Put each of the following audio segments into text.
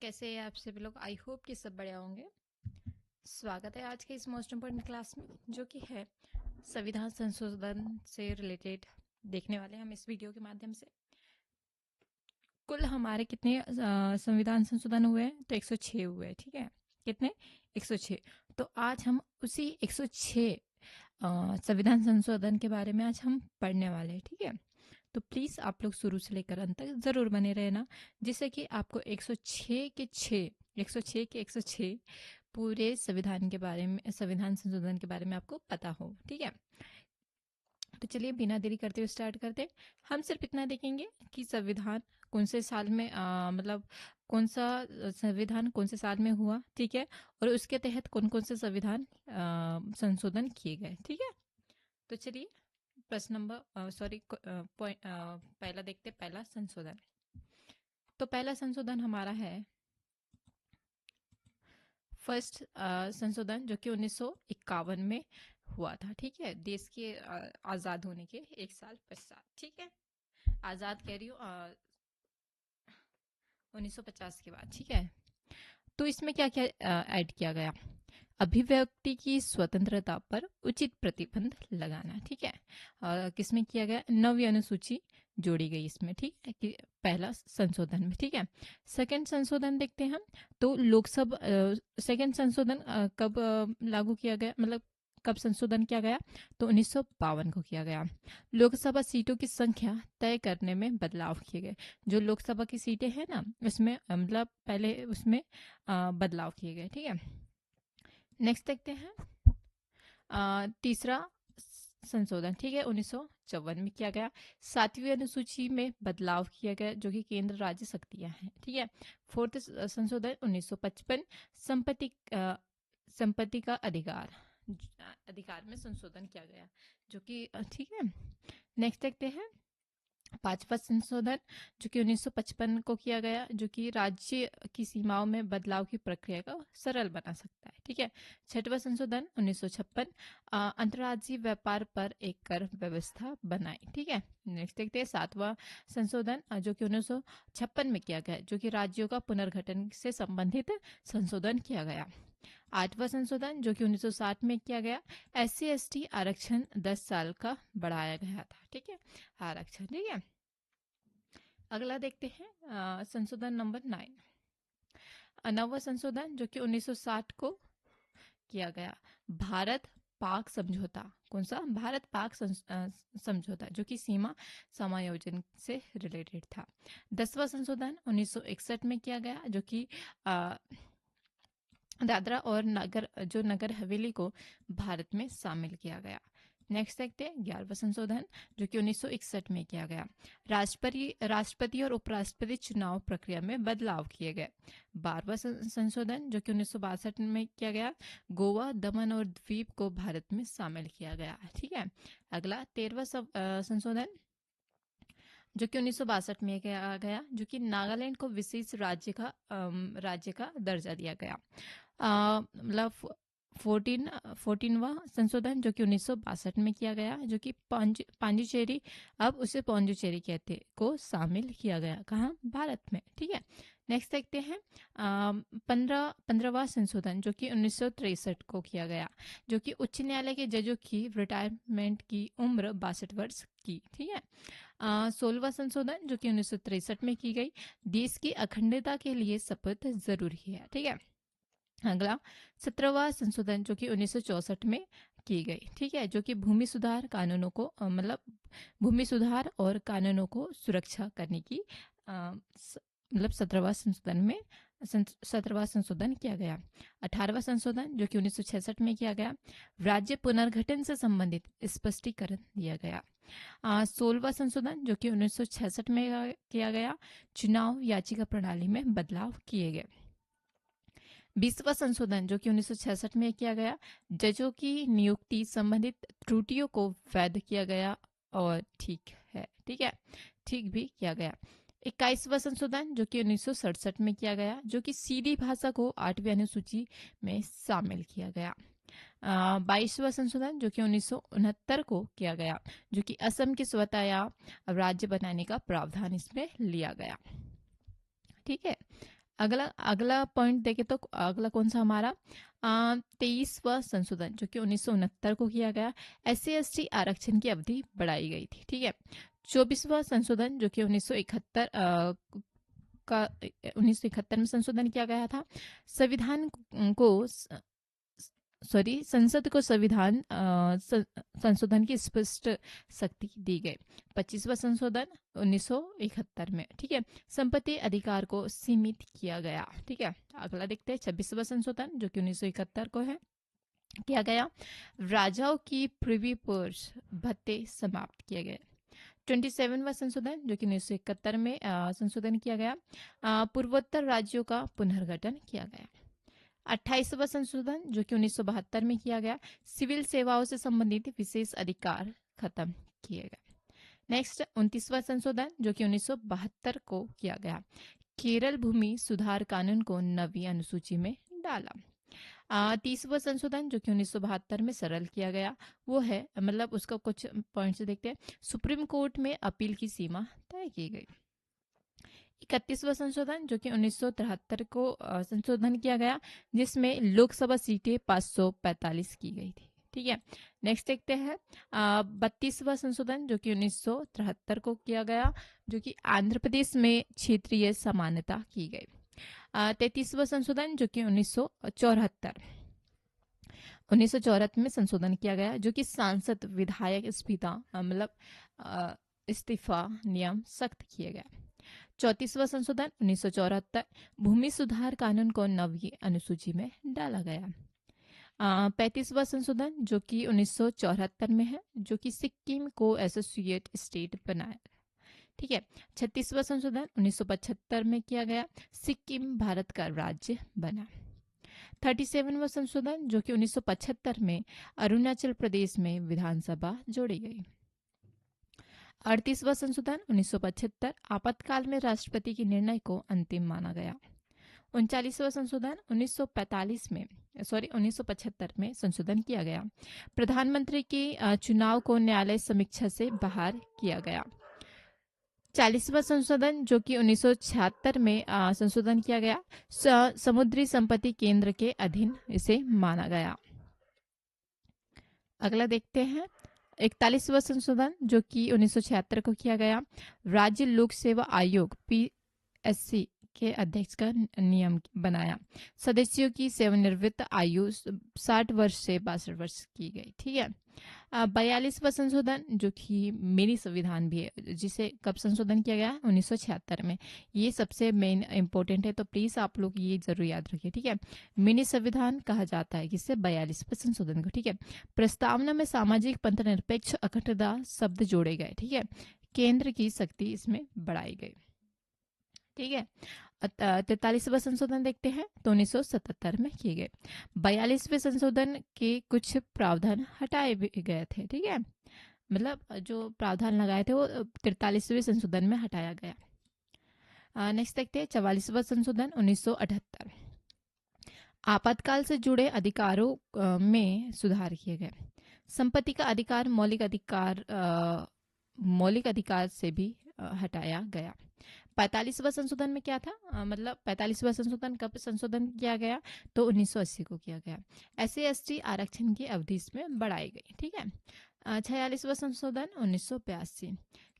कैसे हैं आप सभी लोग। आई होप कि सब बढ़िया होंगे। स्वागत है आज के इस मोस्ट इम्पोर्टेंट क्लास में, जो कि है संविधान संशोधन से रिलेटेड। देखने वाले हैं हम इस वीडियो के माध्यम से कुल हमारे कितने संविधान संशोधन हुए हैं। तो 106 हुए हैं। ठीक है, कितने? 106। तो आज हम उसी 106 संविधान संशोधन के बारे में आज हम पढ़ने वाले हैं। ठीक है, तो प्लीज आप लोग शुरू से लेकर अंत तक जरूर बने रहना, जिससे कि आपको 106 के 6 106 के 106 पूरे संविधान के बारे में, संविधान संशोधन के बारे में आपको पता हो। ठीक है, तो चलिए बिना देरी करते हुए स्टार्ट करते हैं। हम सिर्फ इतना देखेंगे कि संविधान कौन से साल में मतलब कौन सा संविधान कौन से साल में हुआ। ठीक है, और उसके तहत कौन कौन से संविधान संशोधन किए गए। ठीक है, तो चलिए प्रश्न नंबर सॉरी पॉइंट पहला देखते हैं। पहला संशोधन, तो पहला संशोधन हमारा है फर्स्ट संशोधन, जो कि 1951 में हुआ था। ठीक है, देश के आजाद होने के एक साल पश्चात। ठीक है, आजाद कह रही हूँ 1950 के बाद। ठीक है, तो इसमें क्या क्या ऐड किया गया? अभिव्यक्ति की स्वतंत्रता पर उचित प्रतिबंध लगाना। ठीक है, किसमें किया गया? नवी अनुसूची जोड़ी गई इसमें। ठीक है, कि पहला संशोधन में। ठीक है, सेकंड संशोधन देखते हैं हम। तो लोकसभा सेकंड संशोधन कब लागू किया गया, मतलब कब संशोधन किया गया? तो 1952 को किया गया। लोकसभा सीटों की संख्या तय करने में बदलाव किए गए। जो लोकसभा की सीटें हैं ना, उसमें मतलब पहले उसमें बदलाव किए गए। ठीक है, नेक्स्ट देखते हैं तीसरा संशोधन। ठीक है, 1954 में किया गया। 7वीं अनुसूची में बदलाव किया गया, जो कि केंद्र राज्य शक्तियां हैं। ठीक है, फोर्थ संशोधन 1955, संपत्ति संपत्ति का अधिकार में संशोधन किया गया, जो कि ठीक है। नेक्स्ट देखते हैं पांचवा संशोधन, जो कि 1955 को किया गया, जो कि राज्य की सीमाओं में बदलाव की प्रक्रिया को सरल बना सकता है। ठीक है, छठवां संशोधन 1956, अंतर्राज्यीय व्यापार पर एक कर व्यवस्था बनाई। ठीक है, नेक्स्ट देखते हैं सातवां संशोधन, जो कि 1956 में किया गया, जो कि राज्यों का पुनर्गठन से संबंधित संशोधन किया गया। आठवां संशोधन, जो कि 1960 में किया गया, SC ST आरक्षण 10 साल का बढ़ाया गया था। ठीक है, आरक्षण। ठीक है, अगला देखते हैं संशोधन नंबर 9, नौवां संशोधन, जो कि 1960 को किया गया, भारत पाक समझौता। कौन सा? भारत पाक समझौता, जो कि सीमा समायोजन से रिलेटेड था। 10वां संशोधन 1961 में किया गया, जो कि दादरा और नगर हवेली को भारत में शामिल किया गया। नेक्स्ट देखते हैं 11वां संशोधन, जो कि 1961 में किया गया, राष्ट्रपति और उपराष्ट्रपति चुनाव प्रक्रिया में बदलाव किए गए। 12वां संशोधन, जो कि 1962 में किया गया, गोवा, दमन और द्वीप को भारत में शामिल किया गया। ठीक है, अगला 13वां संशोधन, जो कि 1962 में किया गया, जो कि नागालैंड को विशेष राज्य का दर्जा दिया गया। मतलब 14वां संशोधन, जो कि 1962 में किया गया, जो कि पांडिचेरी, अब उसे पौंडुचेरी कहते, को शामिल किया गया। कहाँ? भारत में। ठीक है, नेक्स्ट देखते हैं 15वां संशोधन, जो कि 1963 को किया गया, जो कि उच्च न्यायालय के जजों की रिटायरमेंट की उम्र 62 वर्ष की। ठीक है, 16वां संशोधन, जो कि 1963 में की गई, देश की अखंडता के लिए शपथ जरूरी है। ठीक है, अगला 17वां संशोधन, जो कि 1964 में की गई। ठीक है, जो कि भूमि सुधार कानूनों को मतलब भूमि सुधार और कानूनों को सुरक्षा करने की मतलब 17वां संशोधन किया गया। 18वां संशोधन, जो कि 1966 में किया गया, राज्य पुनर्गठन से संबंधित स्पष्टीकरण दिया गया। 16वां संशोधन, जो कि 1966 में किया गया, चुनाव याचिका प्रणाली में बदलाव किए गए। 20वां संशोधन, जो कि 1966 में किया गया, जजों की नियुक्ति संबंधित त्रुटियों को वैध किया गया और ठीक है। ठीक है, ठीक भी किया गया। 21वां संशोधन, जो कि 1967 में किया गया, जो कि सीधी भाषा को 8वीं अनुसूची में शामिल किया गया। 22वां संशोधन, जो कि 1969 को किया गया, जो कि असम के स्वतः या राज्य बनाने का प्रावधान इसमें लिया गया। ठीक है, अगला अगला पॉइंट देखें तो अगला कौन सा हमारा 23वां संशोधन जो कि 1969 को किया गया। SC/ST आरक्षण की अवधि बढ़ाई गई थी। ठीक है। 24वां संशोधन जो कि 1971 में संशोधन किया गया था। संविधान को संसद को संशोधन की स्पष्ट शक्ति दी गई। 25वां संशोधन 1971 में। ठीक है। संपत्ति अधिकार को सीमित किया गया। ठीक है। अगला देखते हैं 26वां संशोधन जो कि 1971 को है किया गया। राजाओं की प्रिवी पर्स भत्ते समाप्त किए गए। 27वां संशोधन जो कि 1971 में संशोधन किया गया। पूर्वोत्तर राज्यों का पुनर्गठन किया गया। 28वां संशोधन जो कि 1972 में किया गया। सिविल सेवाओं से संबंधित विशेष अधिकार खत्म किए गए। नेक्स्ट 29वां संशोधन जो कि 1972 को किया गया। केरल भूमि सुधार कानून को 9वीं अनुसूची में डाला। 30वां संशोधन जो कि 1972 में सरल किया गया वो है मतलब उसका कुछ पॉइंट्स देखते हैं। सुप्रीम कोर्ट में अपील की सीमा तय की गई। 31वां संशोधन जो कि 1973 को संशोधन किया गया जिसमें लोकसभा सीटें 545 की गई थी। ठीक है। नेक्स्ट देखते हैं 32वां संशोधन जो कि 1973 को किया गया जो कि आंध्र प्रदेश में क्षेत्रीय समानता की गई। 33वां संशोधन जो कि 1974 में संशोधन किया गया जो कि सांसद विधायक इस्तीफा नियम सख्त किए गए। 34वां संशोधन 1974 भूमि सुधार कानून को 9वीं अनुसूची में डाला गया। 35वां संशोधन जो कि 1974 में है जो कि सिक्किम को एसोसिएट स्टेट बनाया। ठीक है। 36वां संशोधन 1975 में किया गया। सिक्किम भारत का राज्य बना। 37वां संशोधन जो कि 1975 में अरुणाचल प्रदेश में विधानसभा जोड़ी गई। 38वां संशोधन 1975 आपातकाल में राष्ट्रपति के निर्णय को अंतिम माना गया। 39वां संशोधन 1975 में संशोधन किया गया। प्रधानमंत्री के चुनाव को न्यायालय समीक्षा से बाहर किया गया। 40वां संशोधन जो कि 1976 में संशोधन किया गया। समुद्री संपत्ति केंद्र के अधीन इसे माना गया। अगला देखते हैं 41वां संशोधन जो कि 1976 को किया गया। राज्य लोक सेवा आयोग PSC के अध्यक्ष का नियम बनाया। सदस्यों की सेवानिवृत्त आयु 60 वर्ष से 62 वर्ष की गई। ठीक है। 42वां संशोधन जो कि मिनी संविधान भी है जिसे कब संशोधन किया गया 1976 में। ये सबसे मेन इंपॉर्टेंट है तो प्लीज आप लोग ये जरूर याद रखिए। ठीक है। मिनी संविधान कहा जाता है किससे 42वें संशोधन को। ठीक है। प्रस्तावना में सामाजिक पंथ निरपेक्ष अखंडता शब्द जोड़े गए। ठीक है। केंद्र की शक्ति इसमें बढ़ाई गई। ठीक है। 43वां संशोधन देखते हैं तो 1977 में किए गए। 42वें संशोधन के कुछ प्रावधान हटाए भी गए थे। ठीक है। मतलब जो प्रावधान लगाए थे वो 43वें संशोधन में हटाया गया। नेक्स्ट देखते हैं 44वां संशोधन 1978 आपातकाल से जुड़े अधिकारों में सुधार किए गए। संपत्ति का अधिकार मौलिक अधिकार से भी हटाया गया। 45वां संशोधन में क्या था 45वां संशोधन कब संशोधन किया गया तो 1980 को किया गया। SC/ST आरक्षण की अवधि इसमें बढ़ाई गई। ठीक है। 46वां संशोधन 1982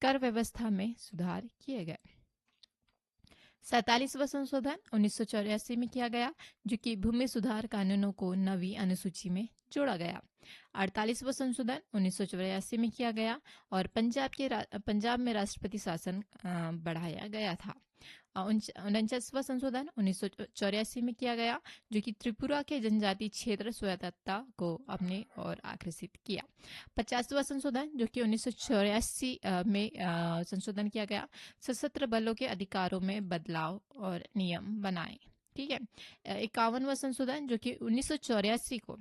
कर व्यवस्था में सुधार किए गए। 47वां संशोधन 1984 में किया गया जो कि भूमि सुधार कानूनों को 9वीं अनुसूची में जोड़ा गया। 48वां संशोधन 1984 में किया गया और पंजाब में राष्ट्रपति शासन बढ़ाया गया था। 49वां संशोधन 1984 में किया गया जो कि त्रिपुरा के जनजातीय क्षेत्र स्वायत्तता को अपने ओर आकर्षित किया। 50वां संशोधन जो कि 1984 में संशोधन किया गया। सशस्त्र बलों के अधिकारों में बदलाव और नियम बनाए। ठीक है। 51वां संशोधन जो कि 1984 को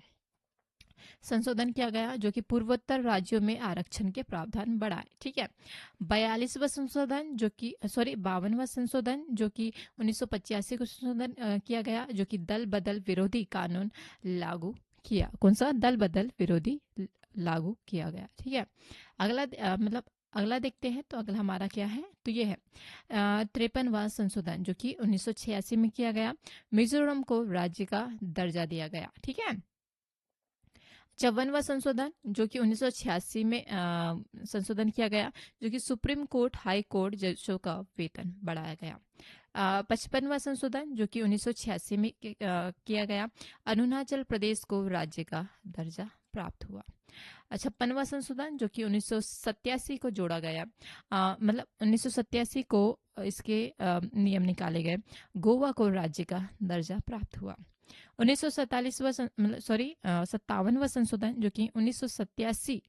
संशोधन किया गया जो कि पूर्वोत्तर राज्यों में आरक्षण के प्रावधान बढ़ाए। ठीक है। 52वां संशोधन जो कि 52वां संशोधन जो कि 1985 को संशोधन किया गया जो कि दल बदल विरोधी कानून लागू किया। कौन सा दल बदल विरोधी लागू किया गया। ठीक है। अगला अगला देखते हैं, तो अगला हमारा क्या है, तो ये है 53वां संशोधन जो कि 1986 में किया गया। मिजोरम को राज्य का दर्जा दिया गया। ठीक है। 54वां संशोधन जो कि 1986 में संशोधन किया गया, जो कि सुप्रीम कोर्ट हाई कोर्ट जजों का वेतन बढ़ाया गया। 55वां संशोधन जो कि 1986 में किया गया, अरुणाचल प्रदेश को राज्य का दर्जा प्राप्त हुआ। 56वां संशोधन जो कि 1987 को जोड़ा गया, मतलब 1987 को इसके नियम निकाले गए, गोवा को राज्य का दर्जा प्राप्त हुआ। 57वां संशोधन जो कि 1987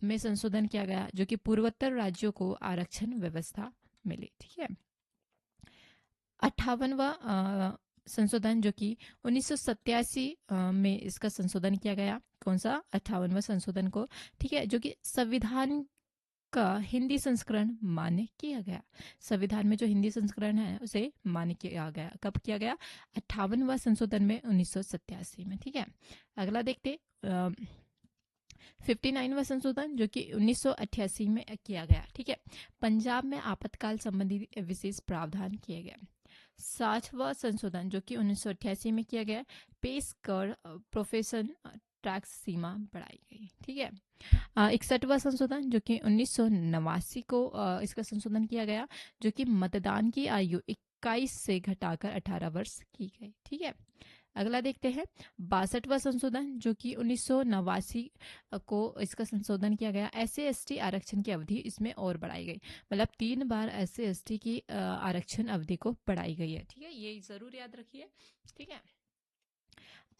में संशोधन किया गया, जो कि पूर्वोत्तर राज्यों को आरक्षण व्यवस्था मिली। ठीक है। 58वां संशोधन जो कि 1987 में इसका संशोधन किया गया। कौन सा? 58वां संशोधन को। ठीक है। जो कि संविधान का हिंदी संस्करण मान्य किया गया। संविधान में जो हिंदी संस्करण है उसे मान्य किया गया। कब किया गया? 58वां संशोधन में 1987 में। ठीक है। अगला देखते 59वां संशोधन जो कि 1988 में किया गया। ठीक है। पंजाब में आपातकाल संबंधी विशेष प्रावधान किए गए। 60वां संशोधन जो कि 1988 में किया गया, पेश कर प्रोफेशन टैक्स सीमा बढ़ाई गई। ठीक है। 61वां संशोधन जो कि 1989 को इसका संशोधन किया गया, जो कि मतदान की आयु 21 से घटाकर 18 वर्ष की गई। ठीक है। अगला देखते हैं 62वां संशोधन जो कि 1989 को इसका संशोधन किया गया। SC/ST आरक्षण की अवधि इसमें और बढ़ाई गई, मतलब 3 बार SC/ST की आरक्षण अवधि को बढ़ाई गई है। ठीक है। ये जरूर याद रखिए। ठीक है।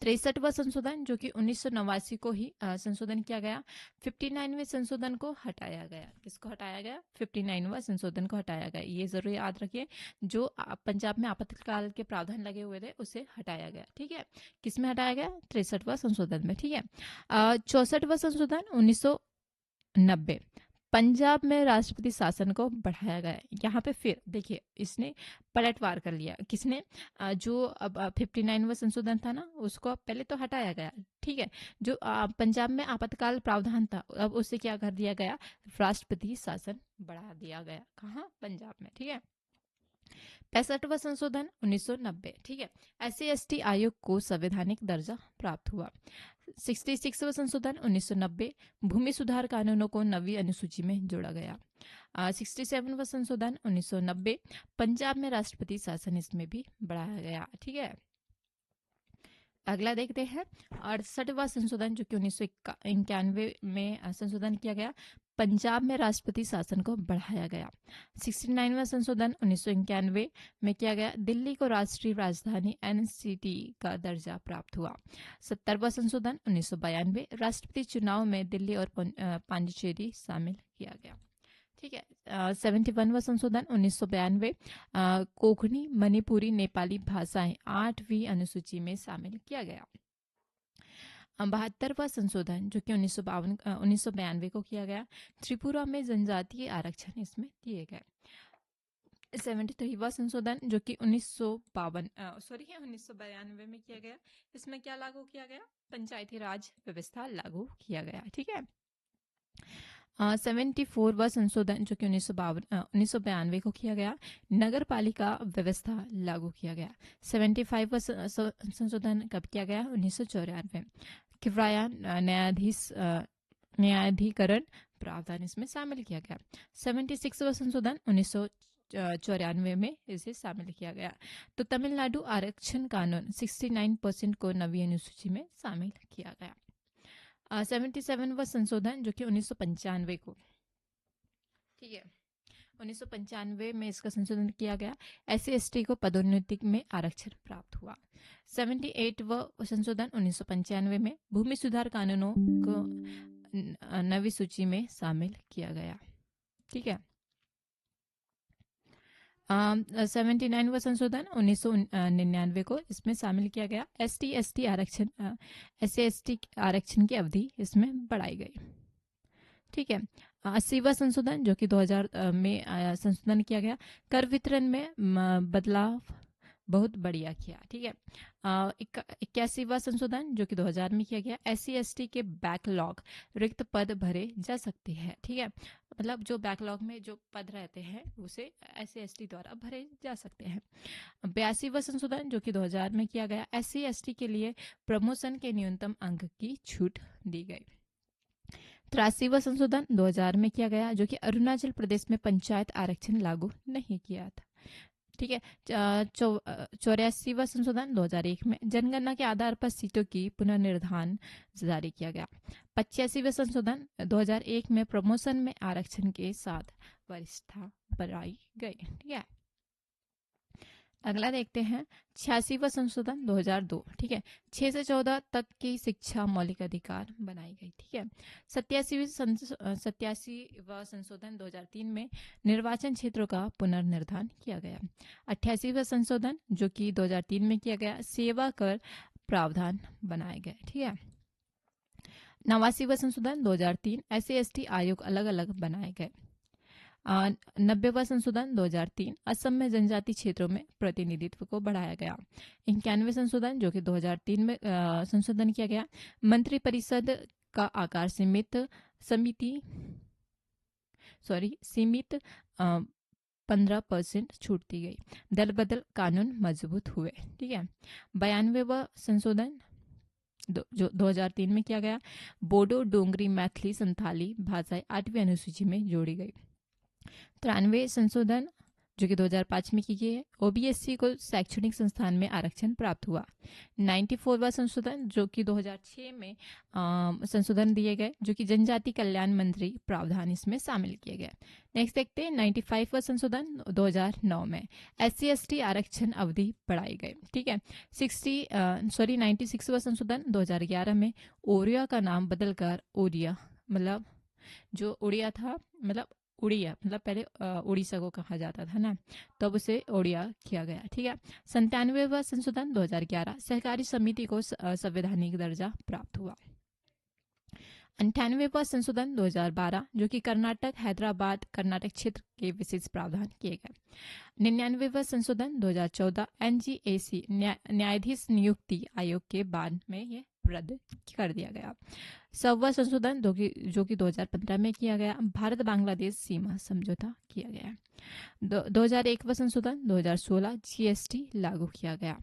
63वां संशोधन जो कि 1989 को ही संशोधन किया गया। 59वें संशोधन को हटाया गया। किसको हटाया गया? 59वां संशोधन को हटाया गया। ये जरूर याद रखिए। जो पंजाब में आपातकाल के प्रावधान लगे हुए थे उसे हटाया गया। ठीक है। किसमें हटाया गया? 63वां संशोधन में। ठीक है। 64वां संशोधन 1990, पंजाब में राष्ट्रपति शासन को बढ़ाया गया। यहाँ पे फिर देखिए इसने पलटवार कर लिया। किसने? जो अब 59वां संशोधन था ना, उसको पहले तो हटाया गया। ठीक है। जो पंजाब में आपातकाल प्रावधान था, अब उसे क्या कर दिया गया? राष्ट्रपति शासन बढ़ा दिया गया। कहाँ? पंजाब में। ठीक है। 65वां संशोधन 1990। ठीक है। SC/ST आयोग को संवैधानिक दर्जा प्राप्त हुआ। 66वां संशोधन 1990, भूमि सुधार कानूनों को नवी अनुसूची में जोड़ा गया। 67वां संशोधन 1990, पंजाब में राष्ट्रपति शासन इसमें भी बढ़ाया गया। ठीक है। अगला देखते हैं 68वां संशोधन जो कि 1991 में संशोधन किया गया, पंजाब में राष्ट्रपति शासन को बढ़ाया गया। 69वां संशोधन 1991 में किया गया, दिल्ली को राष्ट्रीय राजधानी NCT का दर्जा प्राप्त हुआ। 70वां संशोधन 1992, राष्ट्रपति चुनाव में दिल्ली और पांडिचेरी शामिल किया गया। ठीक है। 71वां संशोधन 1992, कोंकणी, मणिपुरी, नेपाली भाषाएं 8वीं अनुसूची में शामिल किया गया। 72वां संशोधन जो कि 1992 को किया गया, त्रिपुरा में जनजातीय आरक्षण इसमें दिए गए। 73वां संशोधन जो कि 1992 में किया गया, इसमें क्या लागू किया गया? पंचायती राज व्यवस्था लागू किया गया। ठीक है। 74वां संशोधन जो कि 1992 को किया गया, नगर पालिका व्यवस्था लागू किया गया। 75वां संशोधन कब किया गया? 1994, किराया न्यायाधिकरण प्रावधान इसमें शामिल किया गया। 76वां संशोधन 1994 में इसे शामिल किया गया। तो तमिलनाडु आरक्षण कानून 69% को नवी अनुसूची में शामिल किया गया। 77वां संशोधन जो कि 1995 को, ठीक है, 1995 में इसका संशोधन किया गया, SC/ST को पदोन्नति में आरक्षण प्राप्त हुआ। 78वां संशोधन 1995 में भूमि सुधार कानूनों को नवी सूची में शामिल किया गया। ठीक है। 79वां संशोधन 1999 को इसमें शामिल किया गया। SC/ST आरक्षण की अवधि इसमें बढ़ाई गई। ठीक है। 80वां संशोधन जो कि 2000 में संशोधन किया गया, कर वितरण में बदलाव बहुत बढ़िया किया। ठीक है। 81वां संशोधन जो कि 2000 में किया गया, SC/ST के बैकलॉग रिक्त पद भरे जा सकते हैं। ठीक है। मतलब जो बैकलॉग में जो पद रहते हैं उसे SC/ST द्वारा भरे जा सकते हैं। 82वां संशोधन जो कि 2000 में किया गया, SC/ST के लिए प्रमोशन के न्यूनतम अंक की छूट दी गई। 83वां संशोधन 2000 में किया गया, जो कि अरुणाचल प्रदेश में पंचायत आरक्षण लागू नहीं किया था। ठीक है। 84वां संशोधन 2001 में जनगणना के आधार पर सीटों की पुनर्निर्धारण जारी किया गया। 85वां संशोधन 2001 में प्रमोशन में आरक्षण के साथ वरिष्ठता बढ़ाई गई। ठीक है। अगला देखते हैं 86वां संशोधन 2002। ठीक है। 6 से 14 तक की शिक्षा मौलिक अधिकार बनाई गई। ठीक है। 87वां संशोधन 2003 में निर्वाचन क्षेत्रों का पुनर्निर्धारण किया गया। 88वां संशोधन जो कि 2003 में किया गया, सेवा कर प्रावधान बनाए गए। ठीक है। 89वां संशोधन 2003 SC/ST आयोग अलग अलग बनाए गए। 90वां संशोधन 2003 असम में जनजाति क्षेत्रों में प्रतिनिधित्व को बढ़ाया गया। 91वें संशोधन जो कि 2003 में संशोधन किया गया, मंत्रिपरिषद का आकार सीमित 15% छूट दी गई। दल बदल कानून मजबूत हुए। ठीक है। 92वां संशोधन जो 2003 में किया गया, बोडो, डोंगरी, मैथिली, संथाली भाषाएं 8वीं अनुसूची में जोड़ी गई। 93 संशोधन जो कि 2005 में की गई है, OBSC को शैक्षणिक संस्थान में आरक्षण प्राप्त हुआ। 94वां संशोधन जो कि 2006 में संशोधन दिए गए, जो कि जनजाति कल्याण मंत्री प्रावधान इसमें शामिल किए गए। नेक्स्ट देखते हैं 95वां संशोधन 2009 में SC/ST आरक्षण अवधि बढ़ाई गई। ठीक है। 96वां संशोधन 2011 में ओरिया का नाम बदलकर ओडिया, मतलब जो उड़िया था, मतलब उड़िया मतलब पहले उड़ीसा को कहा जाता था ना, तब उसे ओडिया किया गया। ठीक है। 97वां संशोधन 2011 सहकारी समिति को संवैधानिक दर्जा प्राप्त हुआ। 98वां संशोधन 2012 जो कि कर्नाटक, हैदराबाद, कर्नाटक क्षेत्र के विशेष प्रावधान किए गए। 99वां संशोधन 2014 NGAC न्यायाधीश नियुक्ति आयोग के बाद में ये रद्द कर दिया गया। 100वां संशोधन जो कि 2015 में किया गया, भारत बांग्लादेश सीमा समझौता किया गया। 2001वां संशोधन 2016 GST लागू किया गया।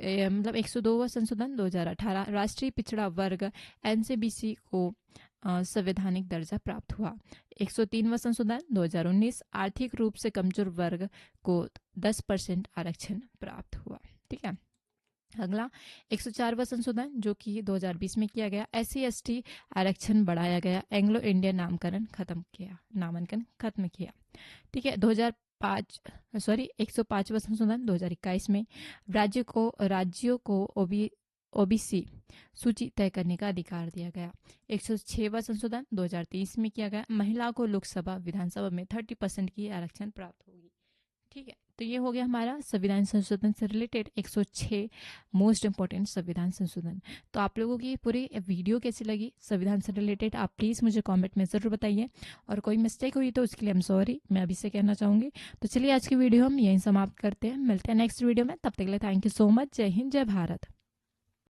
मतलब 102वां संशोधन 2018 राष्ट्रीय पिछड़ा वर्ग NCBC को संवैधानिक दर्जा प्राप्त हुआ। 103वां संशोधन 2019 आर्थिक रूप से कमजोर वर्ग को 10% आरक्षण प्राप्त हुआ। ठीक है। अगला 104वां संशोधन जो कि 2020 में किया गया, SC/ST आरक्षण बढ़ाया गया, एंग्लो इंडियन नामांकन खत्म किया। ठीक है। 105वां संशोधन 2021 में राज्यों को OBC सूची तय करने का अधिकार दिया गया। 106वां संशोधन 2023 में किया गया, महिला को लोकसभा विधानसभा में 30% की आरक्षण प्राप्त होगी। ठीक है। तो ये हो गया हमारा संविधान संशोधन से रिलेटेड 106 मोस्ट इंपॉर्टेंट संविधान संशोधन। तो आप लोगों की पूरी वीडियो कैसी लगी संविधान से रिलेटेड, आप प्लीज़ मुझे कमेंट में ज़रूर बताइए, और कोई मिस्टेक हुई तो उसके लिए I'm सॉरी, मैं अभी से कहना चाहूँगी। तो चलिए आज की वीडियो हम यहीं समाप्त करते हैं, मिलते हैं नेक्स्ट वीडियो में, तब तक के लिए थैंक यू सो मच। जय हिंद, जय भारत।